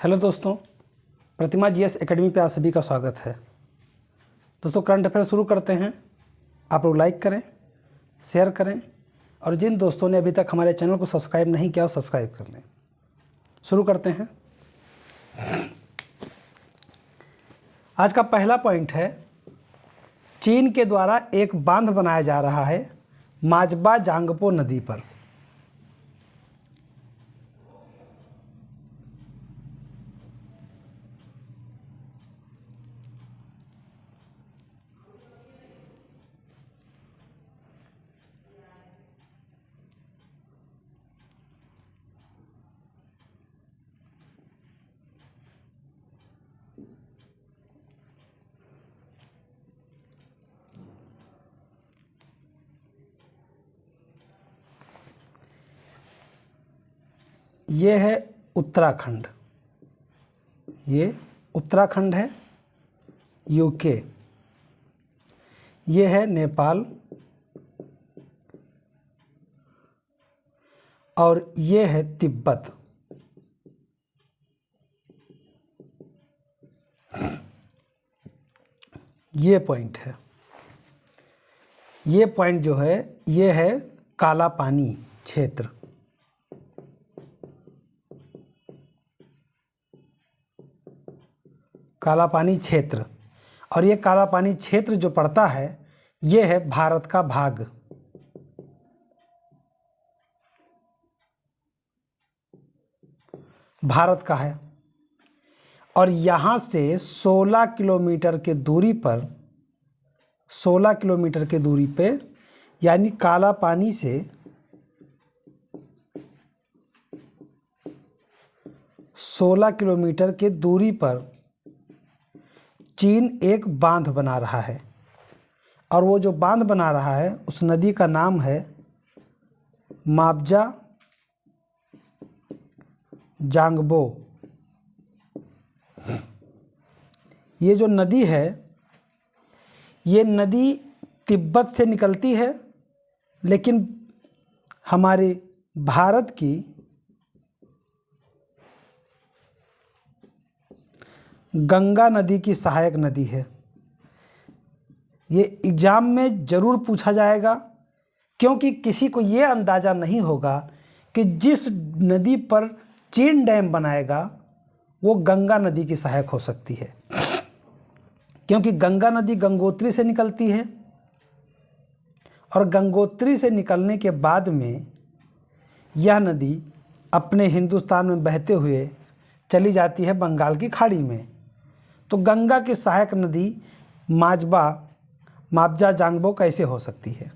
Hello दोस्तों, प्रतिमा GS academy पे आप सभी का स्वागत है। दोस्तों, करंट अफेयर शुरू करते हैं। आप लोग लाइक करें, शेयर करें और जिन दोस्तों ने अभी तक हमारे चैनल को सब्सक्राइब नहीं किया वो सब्सक्राइब कर लें। शुरू करते हैं। आज का पहला पॉइंट है, चीन के द्वारा एक बांध बनाया जा रहा है माजबा जांगपो नदी पर। ये है उत्तराखंड, ये उत्तराखंड है। यूके, ये है नेपाल और ये है तिब्बत। ये पॉइंट है, ये पॉइंट जो है ये है काला पानी क्षेत्र। काला पानी क्षेत्र, और ये काला पानी क्षेत्र जो पड़ता है ये है भारत का भाग। भारत का है और यहाँ से 16 किलोमीटर के दूरी पर, 16 किलोमीटर के दूरी पे, यानी काला पानी से 16 किलोमीटर के दूरी पर चीन एक बांध बना रहा है। और वो जो बांध बना रहा है उस नदी का नाम है माबजा जांगबो। ये जो नदी है, ये नदी तिब्बत से निकलती है, लेकिन हमारे भारत की गंगा नदी की सहायक नदी है। ये एग्ज़ाम में ज़रूर पूछा जाएगा, क्योंकि किसी को ये अंदाज़ा नहीं होगा कि जिस नदी पर चीन डैम बनाएगा वो गंगा नदी की सहायक हो सकती है, क्योंकि गंगा नदी गंगोत्री से निकलती है और गंगोत्री से निकलने के बाद में यह नदी अपने हिंदुस्तान में बहते हुए चली जाती है बंगाल की खाड़ी में। तो गंगा की सहायक नदी माबजा जांगबो कैसे हो सकती है?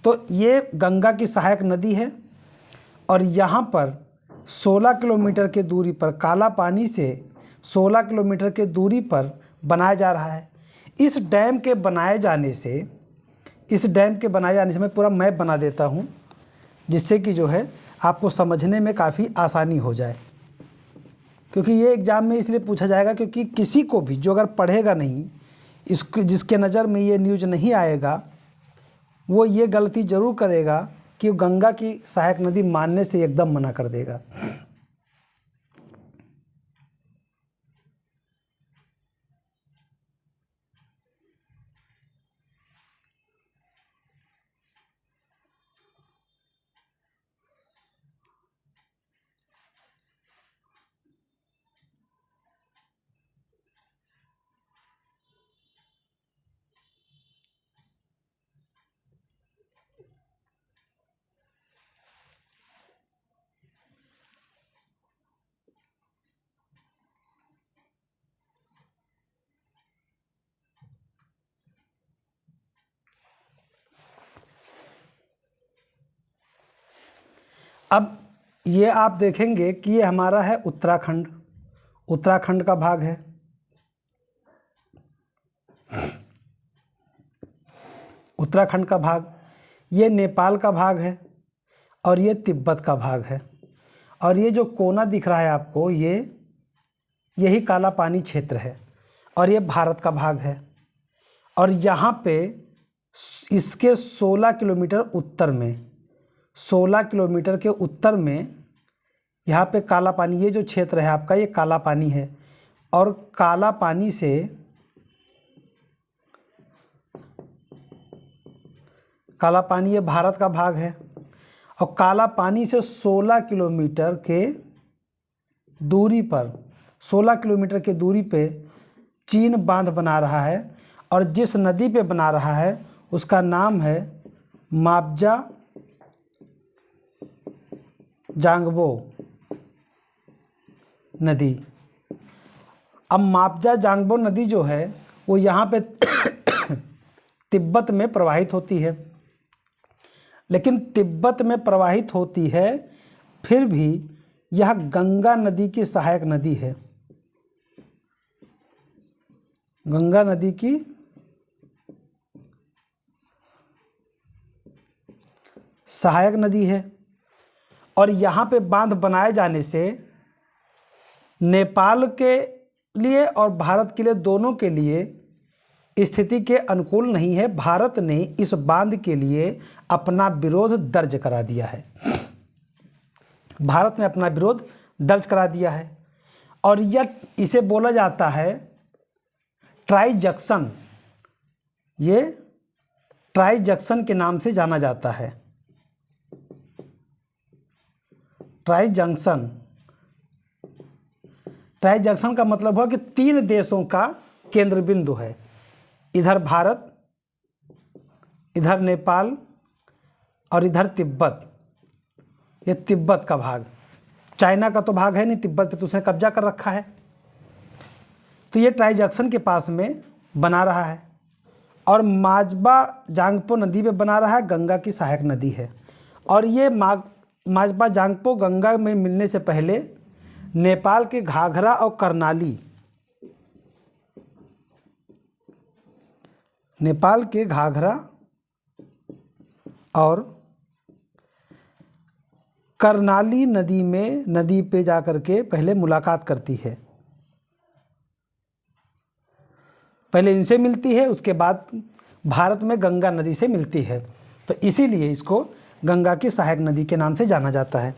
तो ये गंगा की सहायक नदी है और यहाँ पर 16 किलोमीटर के दूरी पर, काला पानी से 16 किलोमीटर के दूरी पर बनाया जा रहा है। इस डैम के बनाए जाने से मैं पूरा मैप बना देता हूँ, जिससे कि जो है आपको समझने में काफ़ी आसानी हो जाए। क्योंकि ये एग्ज़ाम में इसलिए पूछा जाएगा क्योंकि किसी को भी जो अगर पढ़ेगा नहीं, इसको जिसके नज़र में ये न्यूज़ नहीं आएगा, वो ये गलती ज़रूर करेगा कि गंगा की सहायक नदी मानने से एकदम मना कर देगा। अब ये आप देखेंगे कि ये हमारा है उत्तराखंड, उत्तराखंड का भाग है। उत्तराखंड का भाग, ये नेपाल का भाग है और ये तिब्बत का भाग है। और ये जो कोना दिख रहा है आपको, यही काला पानी क्षेत्र है और ये भारत का भाग है। और यहाँ पे इसके 16 किलोमीटर उत्तर में, 16 किलोमीटर के उत्तर में यहाँ पे काला पानी, ये जो क्षेत्र है आपका ये काला पानी है, और काला पानी से काला पानी ये भारत का भाग है, और काला पानी से 16 किलोमीटर के दूरी पर 16 किलोमीटर की दूरी पे चीन बांध बना रहा है, और जिस नदी पे बना रहा है उसका नाम है मापजा जांगबो नदी। अब मापजा जांगबो नदी जो है वो यहाँ पे तिब्बत में प्रवाहित होती है, लेकिन तिब्बत में प्रवाहित होती है फिर भी यह गंगा नदी की सहायक नदी है। गंगा नदी की सहायक नदी है, और यहाँ पे बांध बनाए जाने से नेपाल के लिए और भारत के लिए, दोनों के लिए स्थिति के अनुकूल नहीं है। भारत ने इस बांध के लिए अपना विरोध दर्ज करा दिया है। भारत ने अपना विरोध दर्ज करा दिया है, और यह इसे बोला जाता है ट्राई जंक्शन। ये ट्राई जंक्शन के नाम से जाना जाता है। ट्राई जंक्शन, ट्राई जंक्शन का मतलब हुआ कि 3 देशों का केंद्र बिंदु है। इधर भारत, इधर नेपाल और इधर तिब्बत। ये तिब्बत का भाग, चाइना का तो भाग है नहीं, तिब्बत पे तो उसने कब्जा कर रखा है। तो ये ट्राई जंक्शन के पास में बना रहा है, और माजबा जांगपो नदी पे बना रहा है, गंगा की सहायक नदी है। और ये माजबा जांगपो गंगा में मिलने से पहले नेपाल के घाघरा और करनाली, नेपाल के घाघरा और करनाली नदी पे जाकर के पहले मुलाकात करती है। पहले इनसे मिलती है, उसके बाद भारत में गंगा नदी से मिलती है। तो इसीलिए इसको गंगा की सहायक नदी के नाम से जाना जाता है।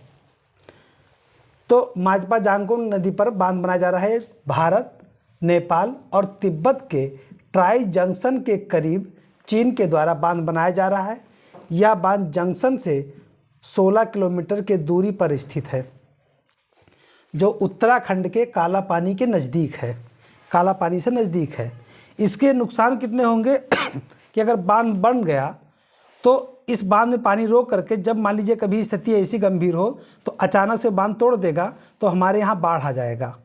तो माजपा जांगपो नदी पर बांध बनाया जा रहा है। भारत, नेपाल और तिब्बत के ट्राई जंक्शन के करीब चीन के द्वारा बांध बनाया जा रहा है। यह बांध जंक्शन से 16 किलोमीटर की दूरी पर स्थित है, जो उत्तराखंड के काला पानी के नज़दीक है, काला पानी से नज़दीक है। इसके नुकसान कितने होंगे कि अगर बांध बन गया तो इस बांध में पानी रोक करके, जब मान लीजिए कभी स्थिति ऐसी गंभीर हो तो अचानक से बांध तोड़ देगा तो हमारे यहाँ बाढ़ आ जाएगा।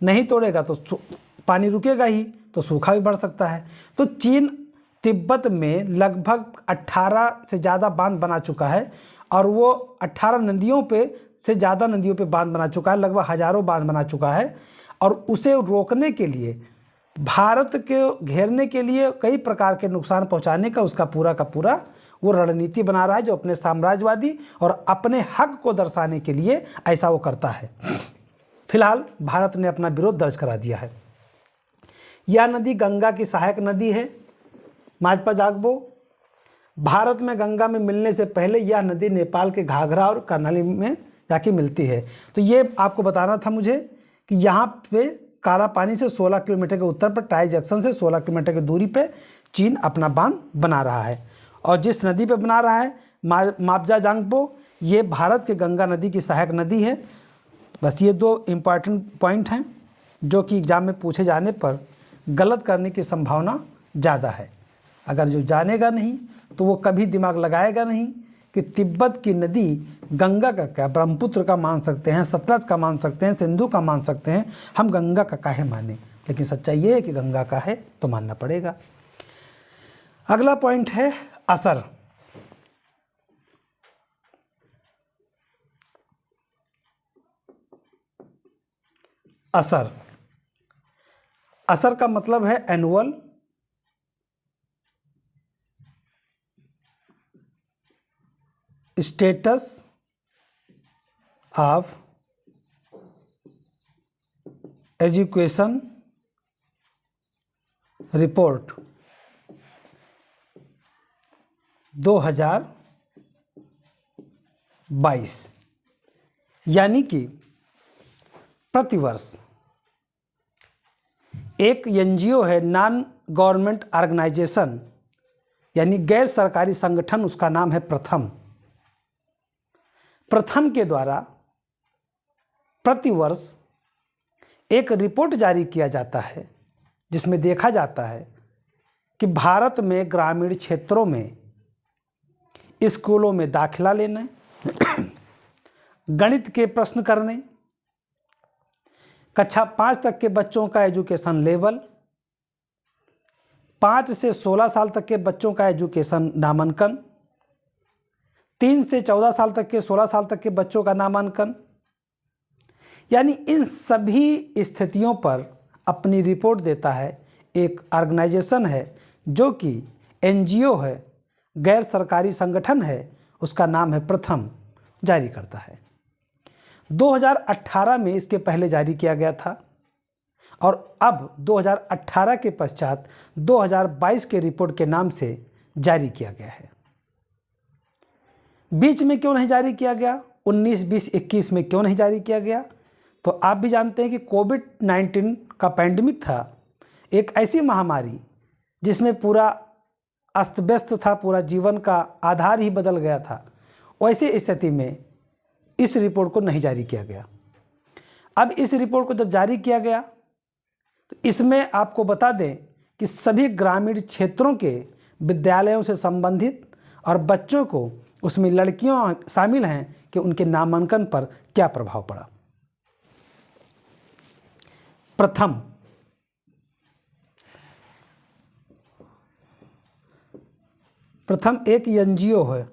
नहीं तोड़ेगा तो पानी रुकेगा ही, तो सूखा भी बढ़ सकता है। तो चीन तिब्बत में लगभग 18 से ज़्यादा बांध बना चुका है, और वो 18 नदियों पे से ज़्यादा नदियों पे बांध बना चुका है, लगभग हज़ारों बांध बना चुका है। और उसे रोकने के लिए, भारत के घेरने के लिए, कई प्रकार के नुकसान पहुंचाने का उसका पूरा का पूरा वो रणनीति बना रहा है, जो अपने साम्राज्यवादी और अपने हक को दर्शाने के लिए ऐसा वो करता है। फिलहाल भारत ने अपना विरोध दर्ज करा दिया है। यह नदी गंगा की सहायक नदी है, माजपा जांगपो। भारत में गंगा में मिलने से पहले यह नदी नेपाल के घाघरा और करनाली में जाके मिलती है। तो ये आपको बताना था मुझे कि यहाँ पे काला पानी से 16 किलोमीटर के उत्तर पर, ट्राई जंक्शन से 16 किलोमीटर की दूरी पे चीन अपना बांध बना रहा है। और जिस नदी पे बना रहा है मापजा जांगपो, ये भारत के गंगा नदी की सहायक नदी है। बस ये 2 इम्पॉर्टेंट पॉइंट हैं जो कि एग्ज़ाम में पूछे जाने पर गलत करने की संभावना ज़्यादा है। अगर जो जानेगा नहीं तो वो कभी दिमाग लगाएगा नहीं कि तिब्बत की नदी गंगा का क्या, ब्रह्मपुत्र का मान सकते हैं, सतलज का मान सकते हैं, सिंधु का मान सकते हैं, हम गंगा का काहे माने। लेकिन सच्चाई ये है कि गंगा का है तो मानना पड़ेगा। अगला पॉइंट है असर। असर, असर का मतलब है annual status of education report 2022। यानी कि प्रतिवर्ष एक एनजीओ है, नॉन गवर्नमेंट ऑर्गेनाइजेशन, यानी गैर सरकारी संगठन, उसका नाम है प्रथम। प्रथम के द्वारा प्रतिवर्ष एक रिपोर्ट जारी किया जाता है जिसमें देखा जाता है कि भारत में ग्रामीण क्षेत्रों में स्कूलों में दाखिला लेने, गणित के प्रश्न करने, कक्षा 5 तक के बच्चों का एजुकेशन लेवल, 5 से 16 साल तक के बच्चों का एजुकेशन नामांकन, 3 से 14 साल तक के 16 साल तक के बच्चों का नामांकन, यानी इन सभी स्थितियों पर अपनी रिपोर्ट देता है एक ऑर्गेनाइजेशन है जो कि एनजीओ है, गैर सरकारी संगठन है, उसका नाम है प्रथम, जारी करता है। 2018 में इसके पहले जारी किया गया था और अब 2018 के पश्चात 2022 के रिपोर्ट के नाम से जारी किया गया है। बीच में क्यों नहीं जारी किया गया, 19, 20, 21 में क्यों नहीं जारी किया गया? तो आप भी जानते हैं कि कोविड-19 का पैंडेमिक था, एक ऐसी महामारी जिसमें पूरा अस्त व्यस्त था, पूरा जीवन का आधार ही बदल गया था। वैसे स्थिति में इस रिपोर्ट को नहीं जारी किया गया। अब इस रिपोर्ट को जब जारी किया गया तो इसमें आपको बता दें कि सभी ग्रामीण क्षेत्रों के विद्यालयों से संबंधित और बच्चों को, उसमें लड़कियां शामिल हैं, कि उनके नामांकन पर क्या प्रभाव पड़ा। प्रथम एक एनजीओ है,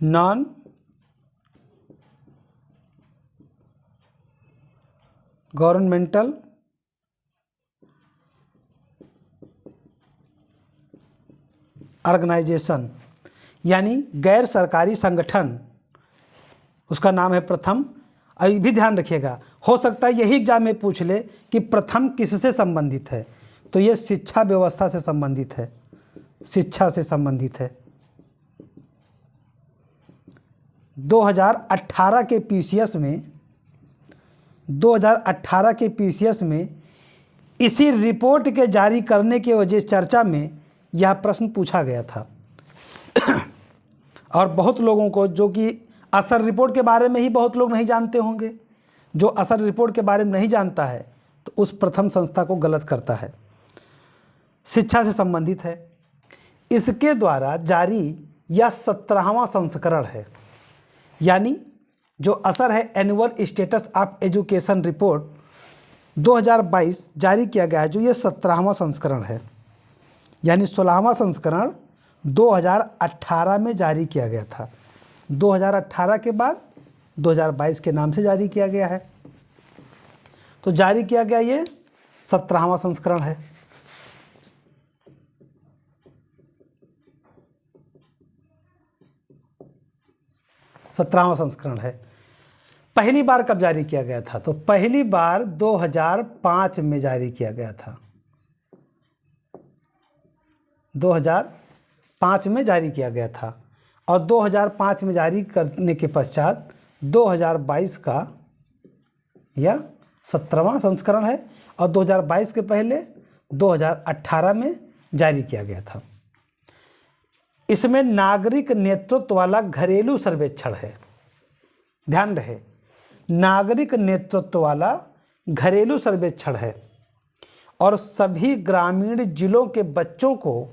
नॉन गवर्नमेंटल ऑर्गेनाइजेशन, यानी गैर सरकारी संगठन, उसका नाम है प्रथम। अभी भी ध्यान रखिएगा, हो सकता है यही एग्जाम में पूछ ले कि प्रथम किससे संबंधित है, तो ये शिक्षा व्यवस्था से संबंधित है, शिक्षा से संबंधित है। 2018 के पीसीएस में इसी रिपोर्ट के जारी करने के वजह चर्चा में यह प्रश्न पूछा गया था और बहुत लोगों को, जो कि असर रिपोर्ट के बारे में ही बहुत लोग नहीं जानते होंगे, जो असर रिपोर्ट के बारे में नहीं जानता है तो उस प्रथम संस्था को गलत करता है। शिक्षा से संबंधित है, इसके द्वारा जारी यह 17वां संस्करण है, यानी जो असर है annual status of education report 2022 जारी किया गया है, जो ये 17वां संस्करण है, यानी 16वां संस्करण 2018 में जारी किया गया था। 2018 के बाद 2022 के नाम से जारी किया गया है, तो जारी किया गया ये 17वां संस्करण है। पहली बार कब जारी किया गया था? तो पहली बार 2005 में जारी किया गया था। 2005 में जारी किया गया था और 2005 में जारी करने के पश्चात 2022 का यह 17वां संस्करण है और 2022 के पहले 2018 में जारी किया गया था। इसमें नागरिक नेतृत्व वाला घरेलू सर्वेक्षण है, ध्यान रहे, नागरिक नेतृत्व वाला घरेलू सर्वेक्षण है और सभी ग्रामीण जिलों के बच्चों को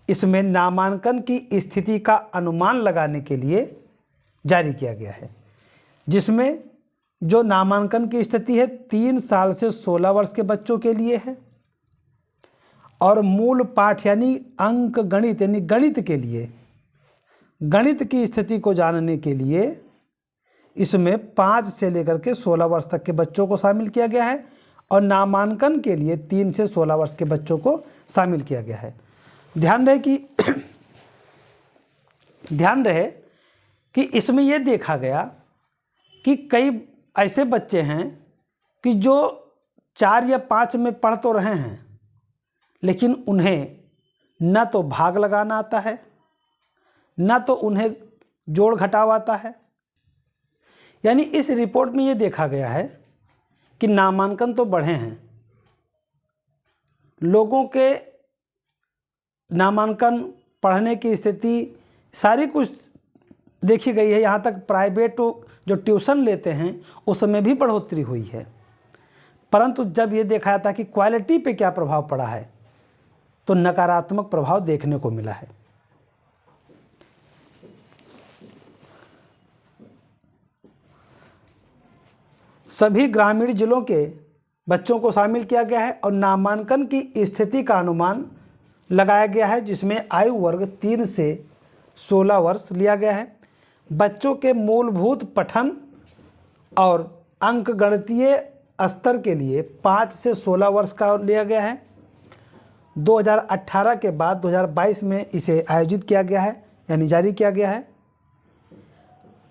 इसमें नामांकन की स्थिति का अनुमान लगाने के लिए जारी किया गया है, जिसमें जो नामांकन की स्थिति है 3 साल से 16 वर्ष के बच्चों के लिए है और मूल पाठ यानी अंक गणित यानी गणित के लिए, गणित की स्थिति को जानने के लिए इसमें 5 से लेकर के 16 वर्ष तक के बच्चों को शामिल किया गया है और नामांकन के लिए 3 से 16 वर्ष के बच्चों को शामिल किया गया है। ध्यान रहे कि इसमें यह देखा गया कि कई ऐसे बच्चे हैं कि जो 4 या 5 में पढ़ तो रहे हैं लेकिन उन्हें न तो भाग लगाना आता है, न तो उन्हें जोड़ घटाव आता है, यानी इस रिपोर्ट में ये देखा गया है कि नामांकन तो बढ़े हैं, लोगों के नामांकन पढ़ने की स्थिति सारी कुछ देखी गई है। यहाँ तक प्राइवेट जो ट्यूशन लेते हैं उसमें भी बढ़ोतरी हुई है। परंतु जब ये देखा जाता है कि क्वालिटी पे क्या प्रभाव पड़ा है तो नकारात्मक प्रभाव देखने को मिला है। सभी ग्रामीण जिलों के बच्चों को शामिल किया गया है और नामांकन की स्थिति का अनुमान लगाया गया है, जिसमें आयु वर्ग 3 से 16 वर्ष लिया गया है। बच्चों के मूलभूत पठन और अंकगणितीय स्तर के लिए 5 से 16 वर्ष का लिया गया है। 2018 के बाद 2022 में इसे आयोजित किया गया है, यानी जारी किया गया है।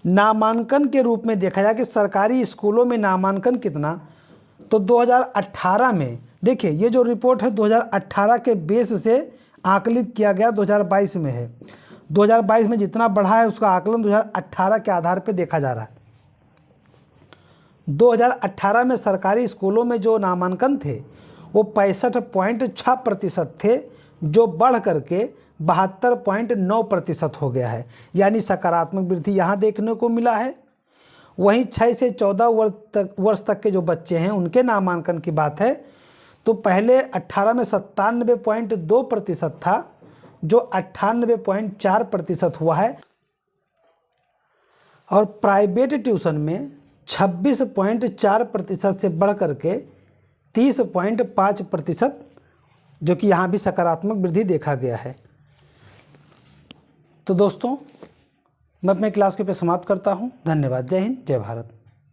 नामांकन के रूप में देखा जाए कि सरकारी स्कूलों में नामांकन कितना, तो 2018 में देखिए ये जो रिपोर्ट है 2018 के बेस से आकलित किया गया, 2022 में है। 2022 में जितना बढ़ा है उसका आकलन 2018 के आधार पर देखा जा रहा है। 2018 में सरकारी स्कूलों में जो नामांकन थे वो 65.6% थे, जो बढ़ करके 72.9% हो गया है, यानी सकारात्मक वृद्धि यहाँ देखने को मिला है। वहीं 6 से 14 वर्ष तक के जो बच्चे हैं उनके नामांकन की बात है तो पहले 18 में 97.2% था, जो 98.4% हुआ है, और प्राइवेट ट्यूशन में 26.4% से बढ़ करके 30.5%, जो कि यहाँ भी सकारात्मक वृद्धि देखा गया है। तो दोस्तों मैं अपने क्लास के पे समाप्त करता हूँ। धन्यवाद। जय हिंद, जय भारत।